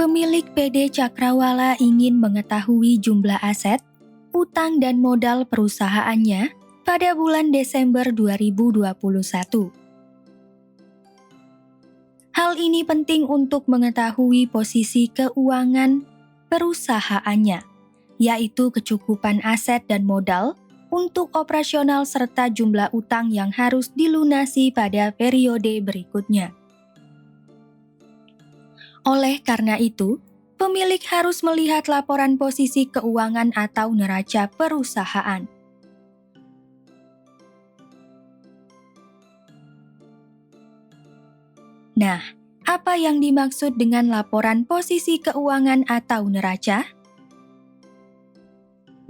Pemilik PD Cakrawala ingin mengetahui jumlah aset, utang dan modal perusahaannya pada bulan Desember 2021. Hal ini penting untuk mengetahui posisi keuangan perusahaannya, yaitu kecukupan aset dan modal untuk operasional serta jumlah utang yang harus dilunasi pada periode berikutnya. Oleh karena itu, pemilik harus melihat laporan posisi keuangan atau neraca perusahaan. Nah, apa yang dimaksud dengan laporan posisi keuangan atau neraca?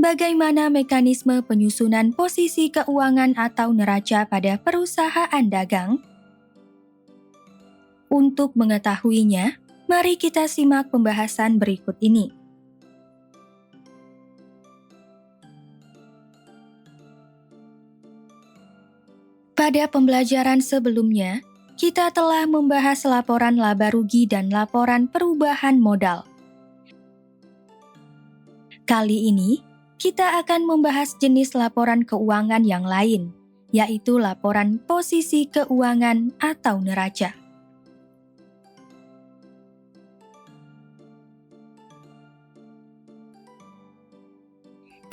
Bagaimana mekanisme penyusunan posisi keuangan atau neraca pada perusahaan dagang? Untuk mengetahuinya, mari kita simak pembahasan berikut ini. Pada pembelajaran sebelumnya, kita telah membahas laporan laba rugi dan laporan perubahan modal. Kali ini, kita akan membahas jenis laporan keuangan yang lain, yaitu laporan posisi keuangan atau neraca.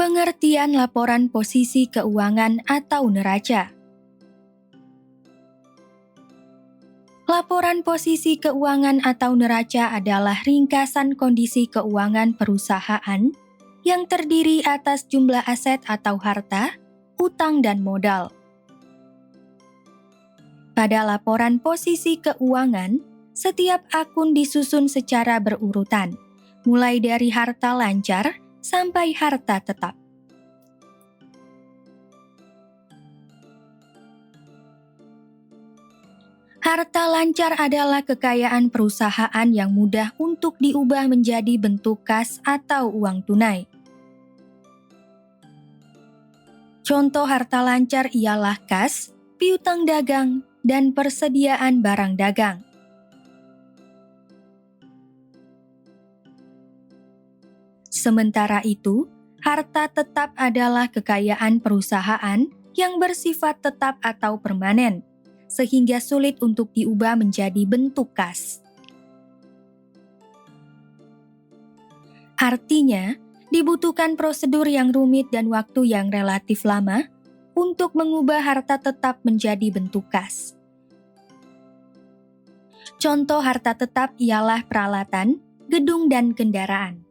Pengertian laporan posisi keuangan atau neraca. Laporan posisi keuangan atau neraca adalah ringkasan kondisi keuangan perusahaan yang terdiri atas jumlah aset atau harta, utang dan modal. Pada laporan posisi keuangan, setiap akun disusun secara berurutan, mulai dari harta lancar sampai harta tetap. Harta lancar adalah kekayaan perusahaan yang mudah untuk diubah menjadi bentuk kas atau uang tunai. Contoh harta lancar ialah kas, piutang dagang, dan persediaan barang dagang. Sementara itu, harta tetap adalah kekayaan perusahaan yang bersifat tetap atau permanen, sehingga sulit untuk diubah menjadi bentuk kas. Artinya, dibutuhkan prosedur yang rumit dan waktu yang relatif lama untuk mengubah harta tetap menjadi bentuk kas. Contoh harta tetap ialah peralatan, gedung, dan kendaraan.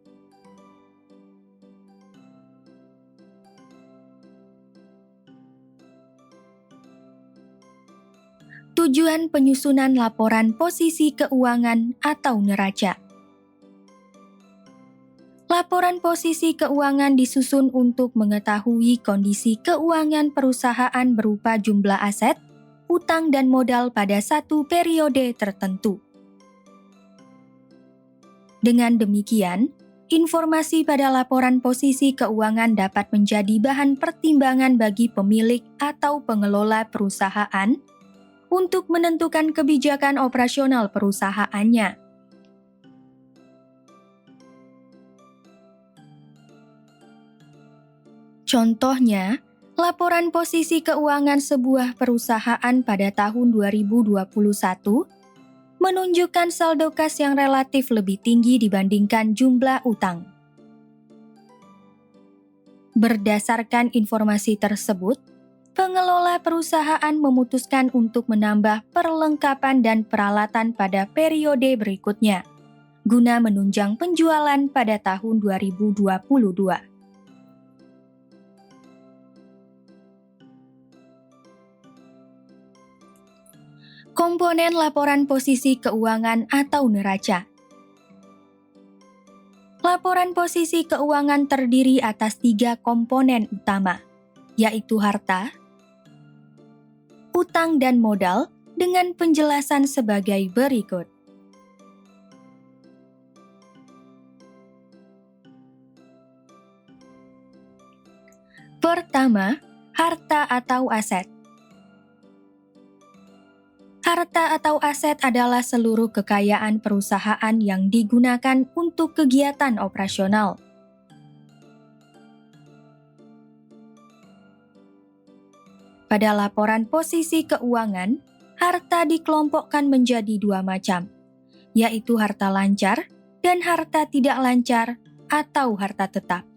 Tujuan penyusunan laporan posisi keuangan atau neraca. Laporan posisi keuangan disusun untuk mengetahui kondisi keuangan perusahaan berupa jumlah aset, utang dan modal pada satu periode tertentu. Dengan demikian, informasi pada laporan posisi keuangan dapat menjadi bahan pertimbangan bagi pemilik atau pengelola perusahaan untuk menentukan kebijakan operasional perusahaannya. Contohnya, laporan posisi keuangan sebuah perusahaan pada tahun 2021 menunjukkan saldo kas yang relatif lebih tinggi dibandingkan jumlah utang. Berdasarkan informasi tersebut, pengelola perusahaan memutuskan untuk menambah perlengkapan dan peralatan pada periode berikutnya, guna menunjang penjualan pada tahun 2022. Komponen laporan posisi keuangan atau neraca. Laporan posisi keuangan terdiri atas 3 komponen utama, yaitu harta, utang dan modal dengan penjelasan sebagai berikut. Pertama, harta atau aset. Harta atau aset adalah seluruh kekayaan perusahaan yang digunakan untuk kegiatan operasional. Pada laporan posisi keuangan, harta dikelompokkan menjadi dua macam, yaitu harta lancar dan harta tidak lancar atau harta tetap.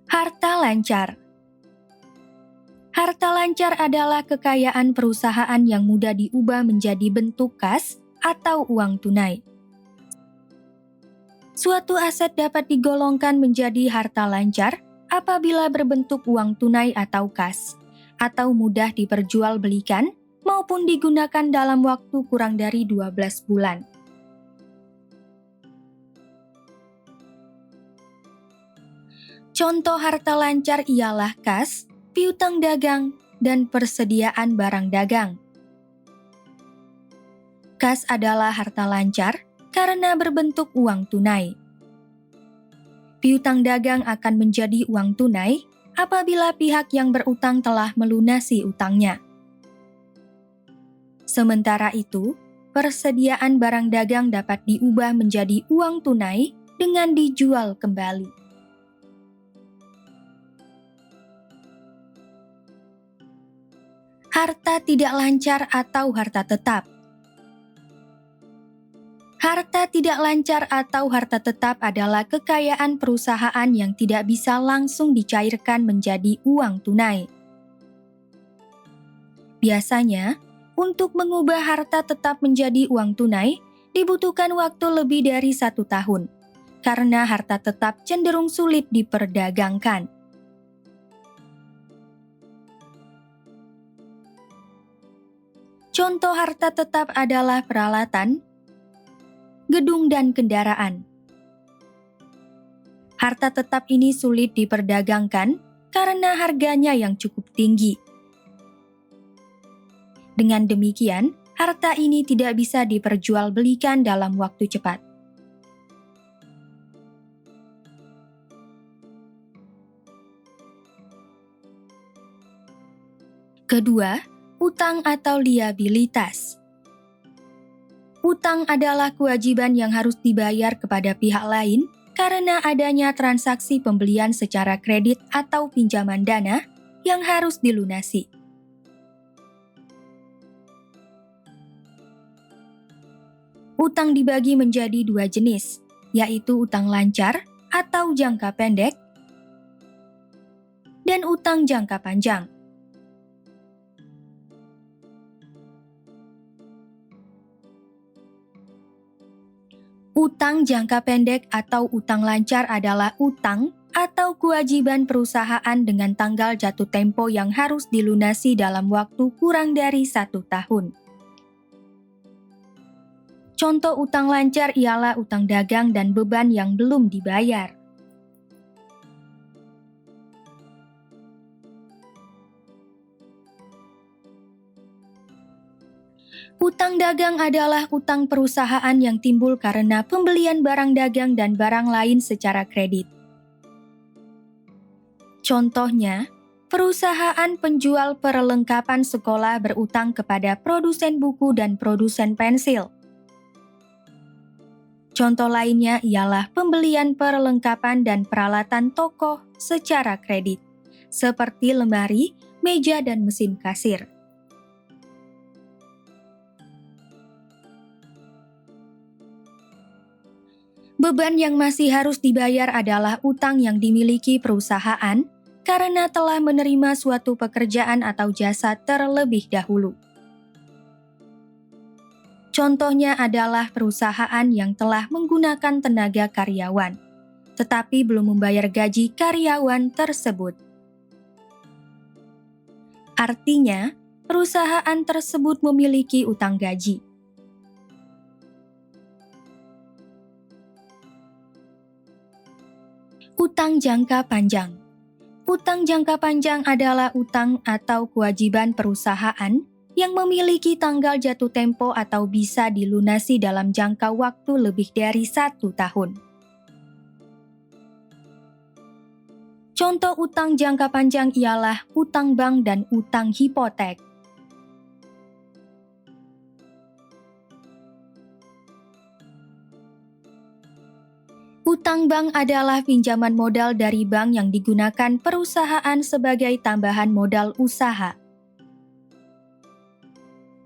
Harta lancar. Harta lancar adalah kekayaan perusahaan yang mudah diubah menjadi bentuk kas atau uang tunai. Suatu aset dapat digolongkan menjadi harta lancar apabila berbentuk uang tunai atau kas, atau mudah diperjualbelikan maupun digunakan dalam waktu kurang dari 12 bulan. Contoh harta lancar ialah kas, piutang dagang, dan persediaan barang dagang. Kas adalah harta lancar karena berbentuk uang tunai. Piutang dagang akan menjadi uang tunai apabila pihak yang berutang telah melunasi utangnya. Sementara itu, persediaan barang dagang dapat diubah menjadi uang tunai dengan dijual kembali. Harta tidak lancar atau harta tetap. Harta tidak lancar atau harta tetap adalah kekayaan perusahaan yang tidak bisa langsung dicairkan menjadi uang tunai. Biasanya, untuk mengubah harta tetap menjadi uang tunai, dibutuhkan waktu lebih dari 1 tahun, karena harta tetap cenderung sulit diperdagangkan. Contoh harta tetap adalah peralatan, gedung, dan kendaraan. Harta tetap ini sulit diperdagangkan karena harganya yang cukup tinggi. Dengan demikian, harta ini tidak bisa diperjualbelikan dalam waktu cepat. Kedua, utang atau liabilitas. Utang adalah kewajiban yang harus dibayar kepada pihak lain karena adanya transaksi pembelian secara kredit atau pinjaman dana yang harus dilunasi. Utang dibagi menjadi 2 jenis, yaitu utang lancar atau jangka pendek dan utang jangka panjang. Utang jangka pendek atau utang lancar adalah utang atau kewajiban perusahaan dengan tanggal jatuh tempo yang harus dilunasi dalam waktu kurang dari 1 tahun. Contoh utang lancar ialah utang dagang dan beban yang belum dibayar. Utang dagang adalah utang perusahaan yang timbul karena pembelian barang dagang dan barang lain secara kredit. Contohnya, perusahaan penjual perlengkapan sekolah berutang kepada produsen buku dan produsen pensil. Contoh lainnya ialah pembelian perlengkapan dan peralatan toko secara kredit, seperti lemari, meja, dan mesin kasir. Beban yang masih harus dibayar adalah utang yang dimiliki perusahaan karena telah menerima suatu pekerjaan atau jasa terlebih dahulu. Contohnya adalah perusahaan yang telah menggunakan tenaga karyawan, tetapi belum membayar gaji karyawan tersebut. Artinya, perusahaan tersebut memiliki utang gaji. Utang jangka panjang. Utang jangka panjang adalah utang atau kewajiban perusahaan yang memiliki tanggal jatuh tempo atau bisa dilunasi dalam jangka waktu lebih dari 1 tahun. Contoh utang jangka panjang ialah utang bank dan utang hipotek. Utang bank adalah pinjaman modal dari bank yang digunakan perusahaan sebagai tambahan modal usaha.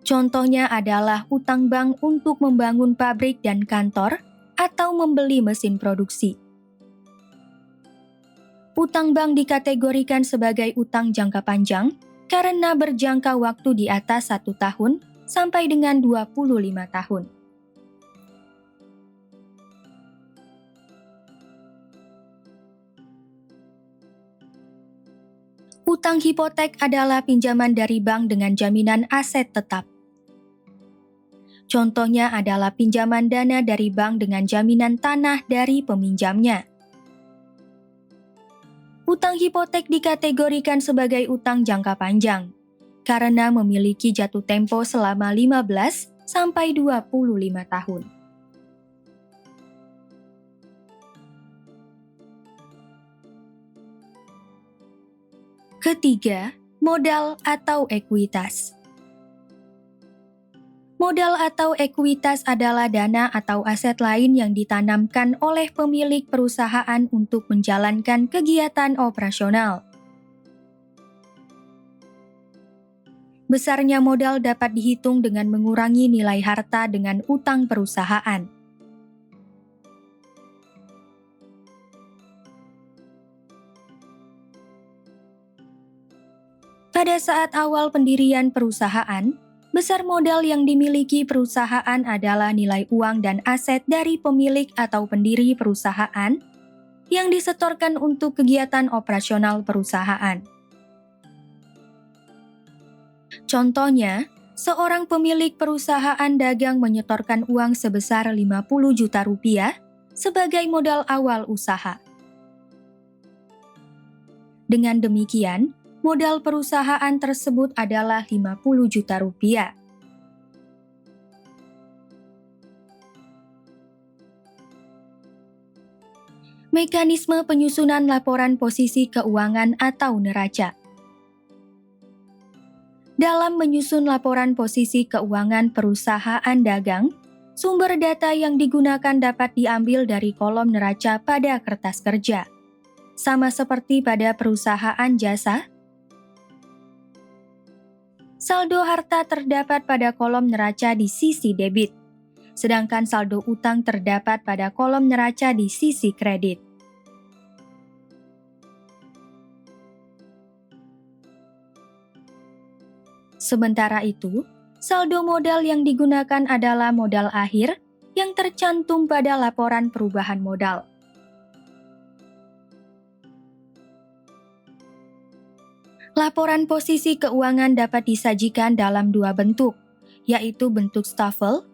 Contohnya adalah utang bank untuk membangun pabrik dan kantor atau membeli mesin produksi. Utang bank dikategorikan sebagai utang jangka panjang karena berjangka waktu di atas 1 tahun sampai dengan 25 tahun. Utang hipotek adalah pinjaman dari bank dengan jaminan aset tetap. Contohnya adalah pinjaman dana dari bank dengan jaminan tanah dari peminjamnya. Utang hipotek dikategorikan sebagai utang jangka panjang karena memiliki jatuh tempo selama 15 sampai 25 tahun. Ketiga, modal atau ekuitas. Modal atau ekuitas adalah dana atau aset lain yang ditanamkan oleh pemilik perusahaan untuk menjalankan kegiatan operasional. Besarnya modal dapat dihitung dengan mengurangi nilai harta dengan utang perusahaan. Pada saat awal pendirian perusahaan, besar modal yang dimiliki perusahaan adalah nilai uang dan aset dari pemilik atau pendiri perusahaan yang disetorkan untuk kegiatan operasional perusahaan. Contohnya, seorang pemilik perusahaan dagang menyetorkan uang sebesar 50 juta rupiah sebagai modal awal usaha. Dengan demikian, modal perusahaan tersebut adalah 50 juta rupiah. Mekanisme penyusunan laporan posisi keuangan atau neraca. Dalam menyusun laporan posisi keuangan perusahaan dagang, sumber data yang digunakan dapat diambil dari kolom neraca pada kertas kerja. Sama seperti pada perusahaan jasa, saldo harta terdapat pada kolom neraca di sisi debit, sedangkan saldo utang terdapat pada kolom neraca di sisi kredit. Sementara itu, saldo modal yang digunakan adalah modal akhir yang tercantum pada laporan perubahan modal. Laporan posisi keuangan dapat disajikan dalam dua bentuk, yaitu bentuk Staffel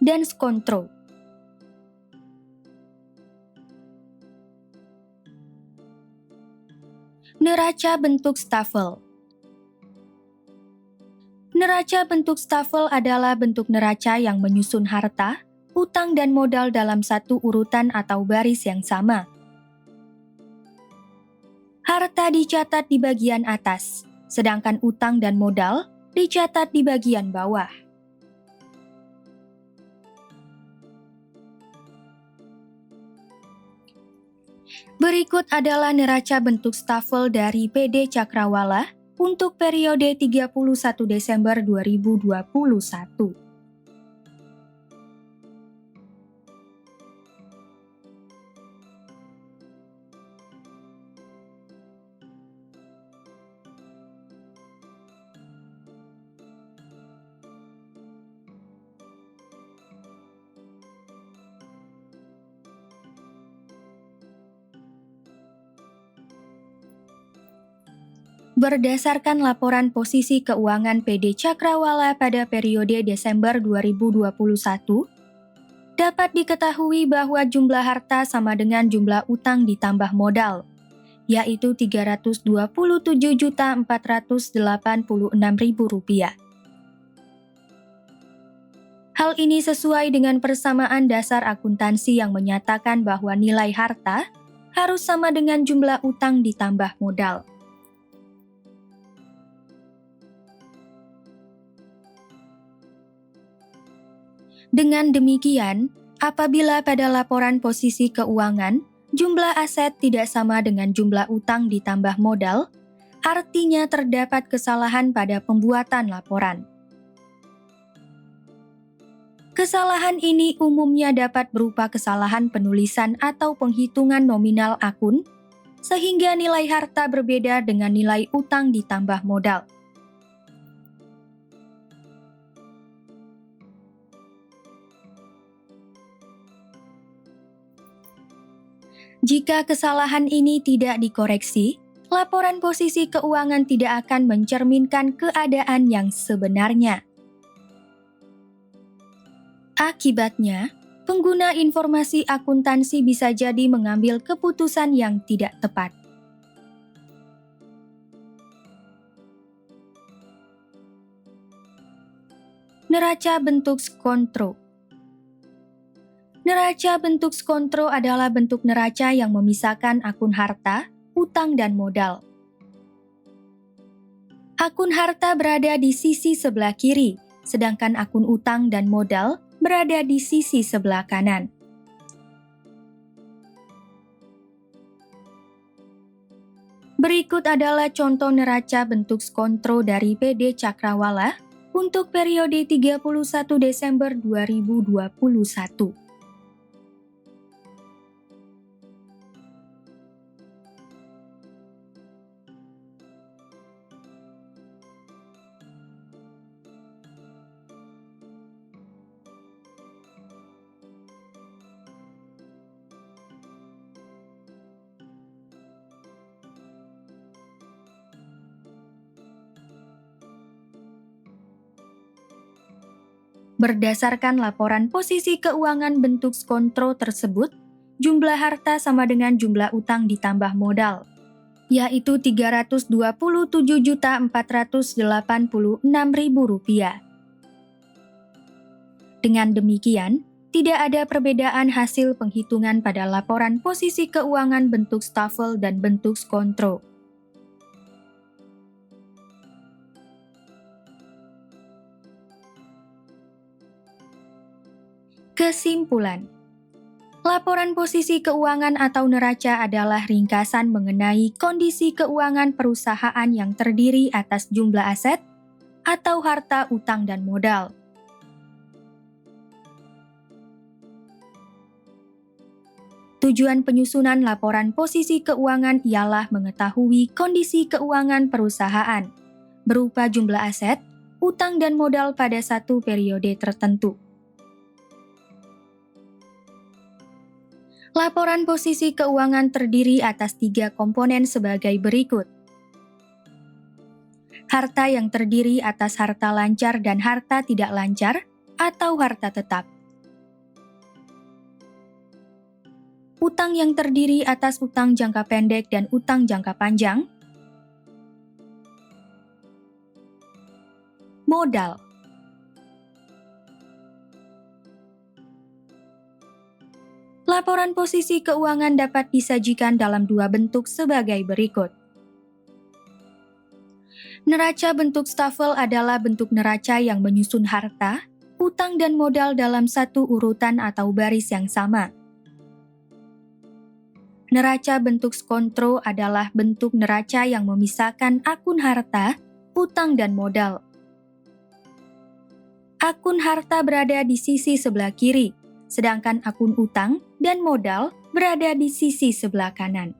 dan Skontro. Neraca bentuk Staffel. Neraca bentuk Staffel adalah bentuk neraca yang menyusun harta, utang dan modal dalam satu urutan atau baris yang sama. Harta dicatat di bagian atas, sedangkan utang dan modal dicatat di bagian bawah. Berikut adalah neraca bentuk Staffel dari PD Cakrawala untuk periode 31 Desember 2021. Berdasarkan laporan posisi keuangan PD Cakrawala pada periode Desember 2021, dapat diketahui bahwa jumlah harta sama dengan jumlah utang ditambah modal, yaitu Rp327.486.000. Hal ini sesuai dengan persamaan dasar akuntansi yang menyatakan bahwa nilai harta harus sama dengan jumlah utang ditambah modal. Dengan demikian, apabila pada laporan posisi keuangan, jumlah aset tidak sama dengan jumlah utang ditambah modal, artinya terdapat kesalahan pada pembuatan laporan. Kesalahan ini umumnya dapat berupa kesalahan penulisan atau penghitungan nominal akun, sehingga nilai harta berbeda dengan nilai utang ditambah modal. Jika kesalahan ini tidak dikoreksi, laporan posisi keuangan tidak akan mencerminkan keadaan yang sebenarnya. Akibatnya, pengguna informasi akuntansi bisa jadi mengambil keputusan yang tidak tepat. Neraca bentuk skontro. Neraca bentuk skontro adalah bentuk neraca yang memisahkan akun harta, utang, dan modal. Akun harta berada di sisi sebelah kiri, sedangkan akun utang dan modal berada di sisi sebelah kanan. Berikut adalah contoh neraca bentuk skontro dari PD Cakrawala untuk periode 31 Desember 2021. Berdasarkan laporan posisi keuangan bentuk skontro tersebut, jumlah harta sama dengan jumlah utang ditambah modal, yaitu Rp327.486.000. Dengan demikian, tidak ada perbedaan hasil penghitungan pada laporan posisi keuangan bentuk stafel dan bentuk skontro. Kesimpulan, laporan posisi keuangan atau neraca adalah ringkasan mengenai kondisi keuangan perusahaan yang terdiri atas jumlah aset atau harta utang dan modal. Tujuan penyusunan laporan posisi keuangan ialah mengetahui kondisi keuangan perusahaan, berupa jumlah aset, utang dan modal pada satu periode tertentu. Laporan posisi keuangan terdiri atas 3 komponen sebagai berikut. Harta yang terdiri atas harta lancar dan harta tidak lancar atau harta tetap. Utang yang terdiri atas utang jangka pendek dan utang jangka panjang. Modal. Laporan posisi keuangan dapat disajikan dalam 2 bentuk sebagai berikut. Neraca bentuk stafel adalah bentuk neraca yang menyusun harta, utang dan modal dalam satu urutan atau baris yang sama. Neraca bentuk skontro adalah bentuk neraca yang memisahkan akun harta, utang dan modal. Akun harta berada di sisi sebelah kiri, sedangkan akun utang dan modal berada di sisi sebelah kanan.